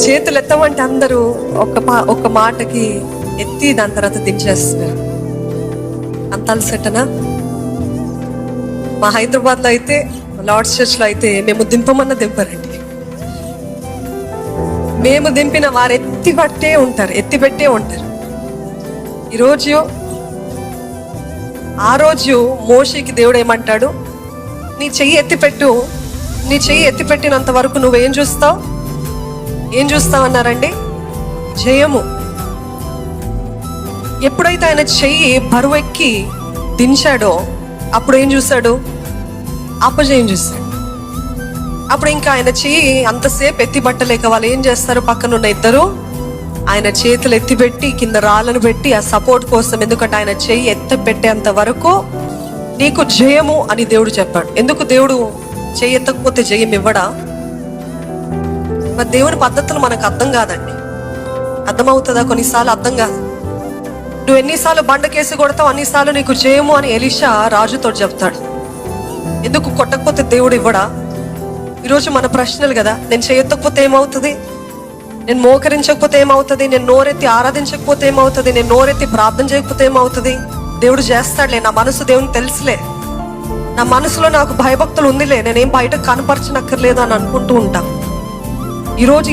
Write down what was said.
చేతులు ఎత్తమంటే అందరూ ఒక్క మాటకి ఎత్తి దాని తర్వాత దించేస్తున్నారు. అంత అలసటనా? మా హైదరాబాద్లో అయితే, లార్డ్స్ చర్చ్లో అయితే మేము దింపమన్నా దింపరండి. మేము దింపిన వారు ఎత్తి పెట్టే ఉంటారు. ఈరోజు ఆ రోజు మోషేకి దేవుడు ఏమంటాడు? నీ చెయ్యి ఎత్తిపెట్టు. నీ చెయ్యి ఎత్తిపెట్టినంత వరకు నువ్వేం చూస్తావు? ఏం చూస్తావన్నారండి? జయము. ఎప్పుడైతే ఆయన చెయ్యి బరువెక్కి దించాడో అప్పుడు ఏం చూశాడు? అపజయం చూశాడు. అప్పుడు ఇంకా ఆయన చెయ్యి అంతసేపు ఎత్తిబట్టలేక వాళ్ళు ఏం చేస్తారు? పక్కనున్న ఇద్దరు ఆయన చేతులు ఎత్తిపెట్టి కింద రాళ్ళను పెట్టి ఆ సపోర్ట్ కోసం, ఎందుకంటే ఆయన చెయ్యి ఎత్తి పెట్టేంత వరకు నీకు జయము అని దేవుడు చెప్పాడు. ఎందుకు దేవుడు చెయ్యి ఎత్తకపోతే జయం ఇవ్వడా? మరి దేవుని పద్ధతులు మనకు అర్థం కాదండి. అర్థమవుతుందా? కొన్నిసార్లు అర్థం కాదు. నువ్వు ఎన్నిసార్లు బండకేసి కొడతావు అన్నిసార్లు నీకు జయము అని ఎలీషా రాజుతో చెప్తాడు. ఎందుకు కొట్టకపోతే దేవుడు ఇవ్వడా? ఈరోజు మన ప్రశ్నలు కదా. నేను చేయకపోతే ఏమవుతుంది? నేను మోకరించకపోతే ఏమవుతుంది? నేను నోరెత్తి ఆరాధించకపోతే ఏమవుతుంది? నేను నోరెత్తి ప్రార్థన చేయకపోతే ఏమవుతుంది? దేవుడు చేస్తాడులే, నా మనసు దేవుని తెలుసులే, నా మనసులో నాకు భయభక్తులు ఉందిలే, నేనేం బయట కనపరచనక్కర్లేదు అని అనుకుంటూ ఉంటాం. ఈరోజు